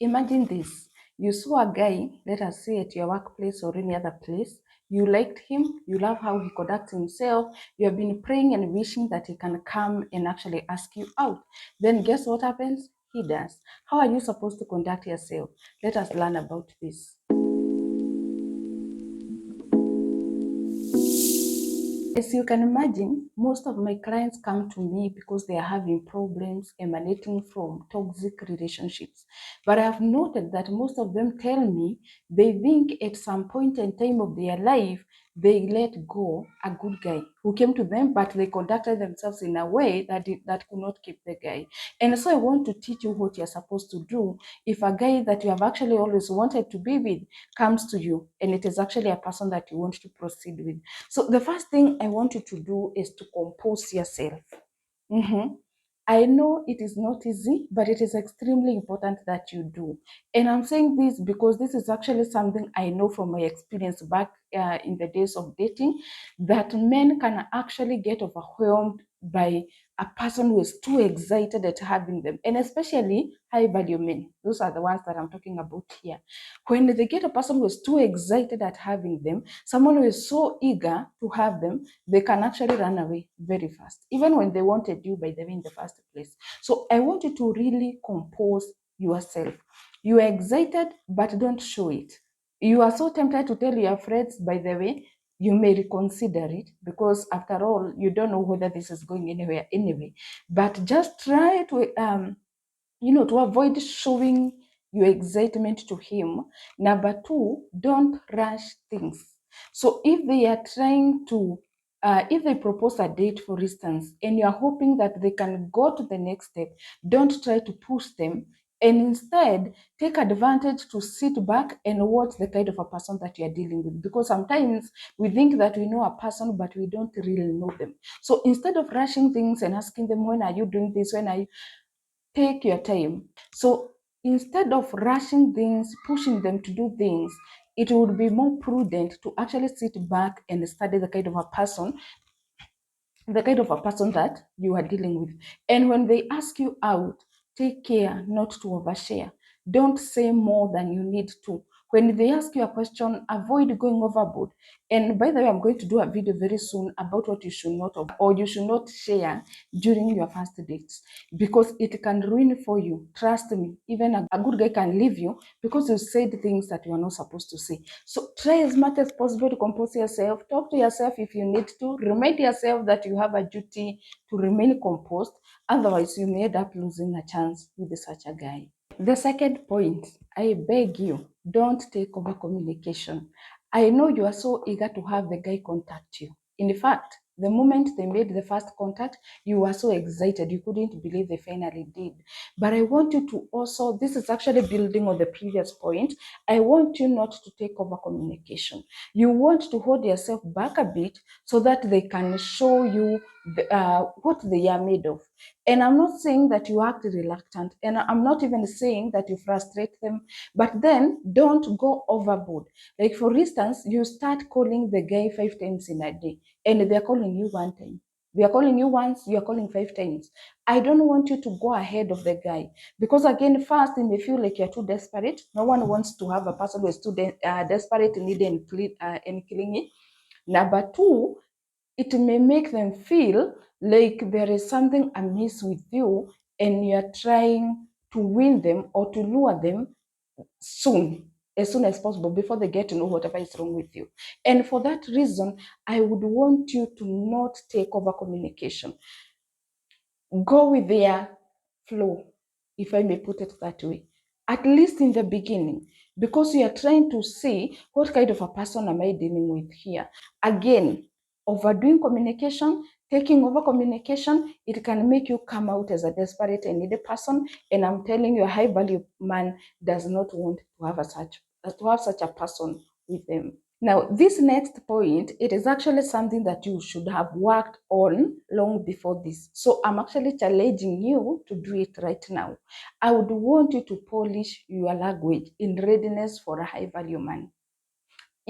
Imagine this. You saw a guy, let us say at your workplace or any other place. You liked him, you love how he conducts himself, you have been praying and wishing that he can come and actually ask you out. Then guess what happens? He does. How are you supposed to conduct yourself? Let us learn about this. As you can imagine, most of my clients come to me because they are having problems emanating from toxic relationships. But I have noted that most of them tell me they think at some point in time of their life, they let go a good guy who came to them, but they conducted themselves in a way that could not keep the guy. And so I want to teach you what you're supposed to do if a guy that you have actually always wanted to be with comes to you and it is actually a person that you want to proceed with. So the first thing I want you to do is to compose yourself. I know it is not easy, but it is extremely important that you do. And I'm saying this because this is actually something I know from my experience back in the days of dating, that men can actually get overwhelmed by a person who is too excited at having them, and especially high value men. Those are the ones that I'm talking about here. When they get a person who is too excited at having them, someone who is so eager to have them, they can actually run away very fast, even when they wanted you, by the way, in the first place. So I want you to really compose yourself. You are excited, but don't show it. You are so tempted to tell your friends, by the way, you may reconsider it, because after all, you don't know whether this is going anywhere anyway. But just try to to avoid showing your excitement to him. Number two, don't rush things. So if they are trying to, if they propose a date, for instance, and you are hoping that they can go to the next step, don't try to push them. And instead, take advantage to sit back and watch the kind of a person that you are dealing with. Because sometimes we think that we know a person, but we don't really know them. So instead of rushing things and asking them, when are you doing this? When are you, take your time. So instead of rushing things, pushing them to do things, it would be more prudent to actually sit back and study the kind of a person, that you are dealing with. And when they ask you out, take care not to overshare. Don't say more than you need to. When they ask you a question, avoid going overboard. And by the way, I'm going to do a video very soon about what you should not, or you should not share during your first dates, because it can ruin for you. Trust me, even a good guy can leave you because you said things that you are not supposed to say. So try as much as possible to compose yourself. Talk to yourself if you need to. Remind yourself that you have a duty to remain composed. Otherwise, you may end up losing a chance with such a guy. The second point, I beg you, don't take over communication. I know you are so eager to have the guy contact you. In fact, the moment they made the first contact, you were so excited. You couldn't believe they finally did. But I want you to also, this is actually building on the previous point, I want you not to take over communication. You want to hold yourself back a bit so that they can show you what they are made of. And I'm not saying that you act reluctant, and I'm not even saying that you frustrate them, but then don't go overboard. Like, for instance, you start calling the guy 5 times in a day, and they're calling you 1 time. They are calling you once, you are calling 5 times. I don't want you to go ahead of the guy, because again, first, it may feel like you're too desperate. No one wants to have a person who is too desperate, needy, and clingy. Number two, it may make them feel like there is something amiss with you, and you're trying to win them or to lure them as soon as possible, before they get to know whatever is wrong with you. And for that reason, I would want you to not take over communication. Go with their flow, if I may put it that way, at least in the beginning, because you are trying to see what kind of a person am I dealing with here. Again, overdoing communication, taking over communication, it can make you come out as a desperate and needy person. And I'm telling you, a high value man does not want to have such a person with them. Now, this next point, it is actually something that you should have worked on long before this. So I'm actually challenging you to do it right now. I would want you to polish your language in readiness for a high value man.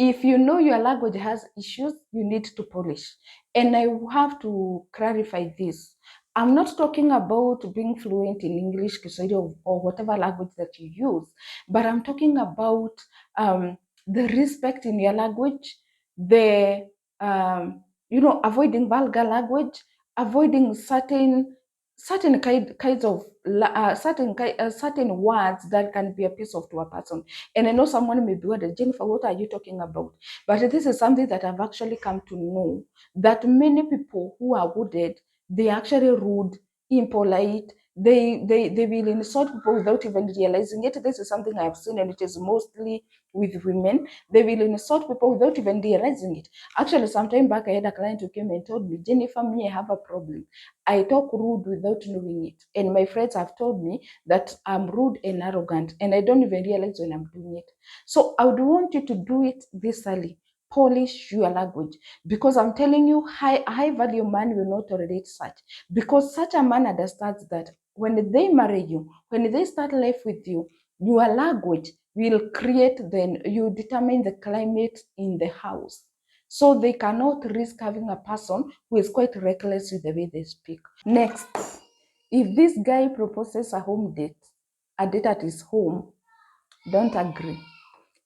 If you know your language has issues, you need to polish. And I have to clarify this. I'm not talking about being fluent in English, Kiswahili, or whatever language that you use, but I'm talking about the respect in your language, the avoiding vulgar language, avoiding certain kinds of certain words that can be a piece of to a person. And I know someone may be wondering, Jennifer, what are you talking about? But this is something that I've actually come to know, that many people who are wounded, they actually rude, impolite. They will insult people without even realizing it. This is something I've seen, and it is mostly with women. They will insult people without even realizing it. Actually, some time back, I had a client who came and told me, Jennifer, me, I have a problem. I talk rude without knowing it. And my friends have told me that I'm rude and arrogant, and I don't even realize when I'm doing it. So I would want you to do it this early. Polish your language, because I'm telling you, high value man will not tolerate such, because such a man understands that when they marry you, when they start life with you, your language will create, then you determine the climate in the house. So they cannot risk having a person who is quite reckless with the way they speak. Next, if this guy proposes a home date, a date at his home, don't agree.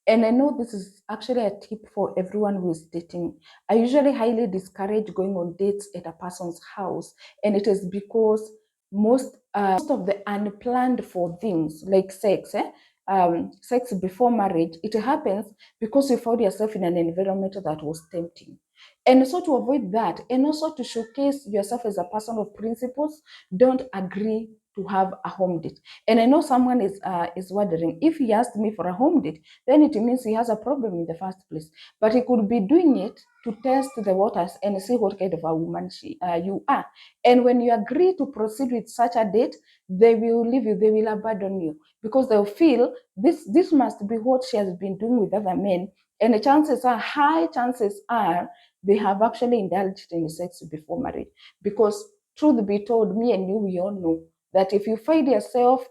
And I know this is actually a tip for everyone who is dating. I usually highly discourage going on dates at a person's house, and it is because most of the unplanned for things like sex, sex before marriage, it happens because you found yourself in an environment that was tempting. And so to avoid that, and also to showcase yourself as a person of principles, don't agree to have a home date. And I know someone is wondering, if he asked me for a home date, then it means he has a problem in the first place. But he could be doing it to test the waters and see what kind of a woman you are. And when you agree to proceed with such a date, they will leave you, they will abandon you, because they'll feel this must be what she has been doing with other men. And the high chances are they have actually indulged in sex before marriage. Because truth be told, me and you, we all know that if you find yourself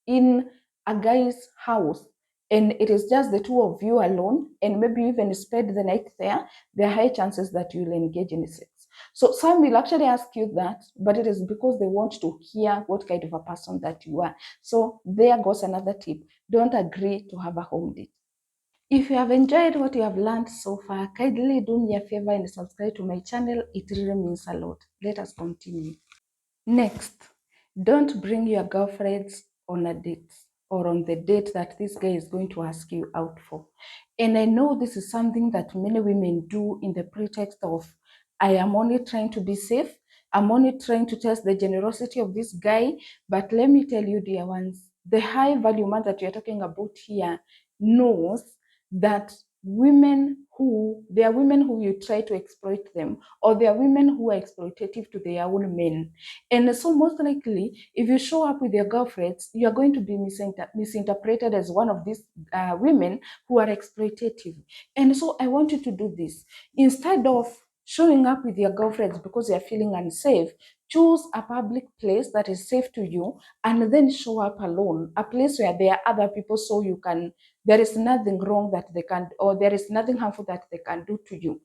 in a guy's house and it is just the two of you alone, and maybe you even spend the night there are high chances that you'll engage in sex. So some will actually ask you that, but it is because they want to hear what kind of a person that you are. So there goes another tip. Don't agree to have a home date. If you have enjoyed what you have learned so far, kindly do me a favor and subscribe to my channel. It really means a lot. Let us continue. Next, don't bring your girlfriends on a date or on the date that this guy is going to ask you out for. And I know this is something that many women do in the pretext of, I am only trying to be safe. I'm only trying to test the generosity of this guy. But let me tell you, dear ones, the high value man that you're talking about here knows that there are women who you try to exploit them, or there are women who are exploitative to their own men. And so most likely, if you show up with your girlfriends, you are going to be misinterpreted as one of these women who are exploitative. And so I want you to do this. Instead of showing up with your girlfriends because you're feeling unsafe, choose a public place that is safe to you, and then show up alone, a place where there are other people, so there is nothing wrong that they can, or there is nothing harmful that they can do to you.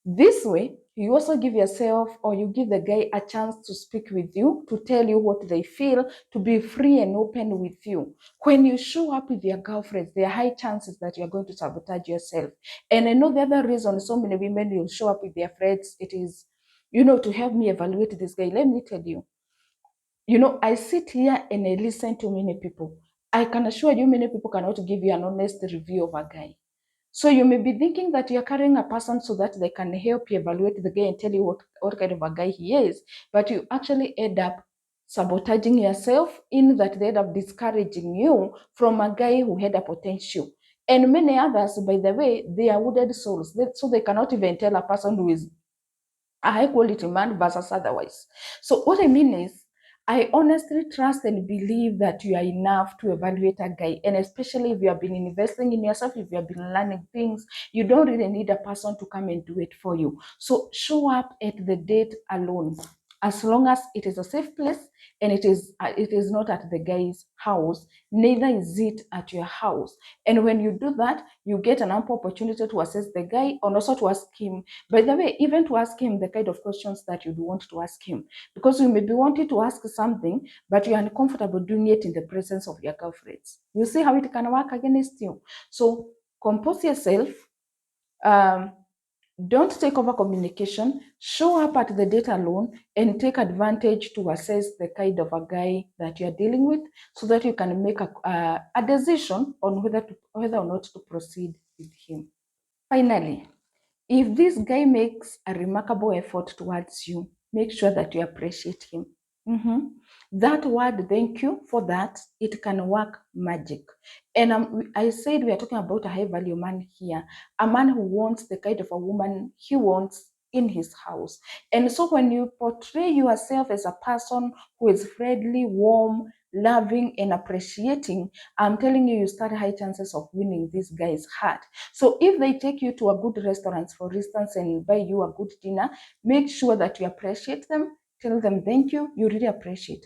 This way, you also give yourself, or you give the guy a chance to speak with you, to tell you what they feel, to be free and open with you. When you show up with your girlfriends, there are high chances that you're going to sabotage yourself. And I know the other reason so many women will show up with their friends, it is, to help me evaluate this guy. Let me tell you, I sit here and I listen to many people. I can assure you, many people cannot give you an honest review of a guy. So you may be thinking that you're carrying a person so that they can help you evaluate the guy and tell you what kind of a guy he is, but you actually end up sabotaging yourself, in that they end up discouraging you from a guy who had a potential. And many others, by the way, they are wounded souls, so they cannot even tell a person who is a high quality man versus otherwise. So what I mean is, I honestly trust and believe that you are enough to evaluate a guy. And especially if you have been investing in yourself, if you have been learning things, you don't really need a person to come and do it for you. So show up at the date alone. as long as it is a safe place and it is not at the guy's house, neither is it at your house. And when you do that, you get an ample opportunity to assess the guy and also to ask him, by the way, even to ask him the kind of questions that you'd want to ask him. Because you may be wanting to ask something, but you're uncomfortable doing it in the presence of your girlfriends. You see how it can work against you. So compose yourself. Um, don't take over communication. Show up at the date alone and take advantage to assess the kind of a guy that you're dealing with so that you can make a decision on whether or not to proceed with him. Finally, if this guy makes a remarkable effort towards you, make sure that you appreciate him. That word, thank you for that, it can work magic. And I said we are talking about a high value man here, a man who wants the kind of a woman he wants in his house. And so when you portray yourself as a person who is friendly, warm, loving, and appreciating, I'm telling you, you stand high chances of winning this guy's heart. So if they take you to a good restaurant, for instance, and buy you a good dinner, make sure that you appreciate them. Tell them thank you. You really appreciate.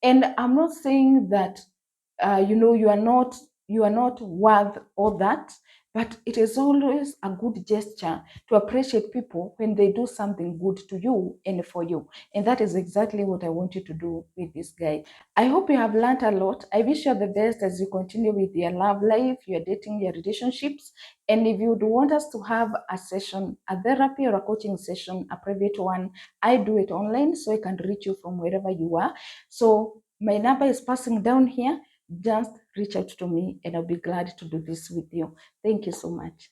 And I'm not saying that you are not worth all that, but it is always a good gesture to appreciate people when they do something good to you and for you. And that is exactly what I want you to do with this guy. I hope you have learned a lot. I wish you the best as you continue with your love life, your dating, your relationships. And if you would want us to have a session, a therapy or a coaching session, a private one, I do it online so I can reach you from wherever you are. So my number is passing down here. Just reach out to me and I'll be glad to do this with you. Thank you so much.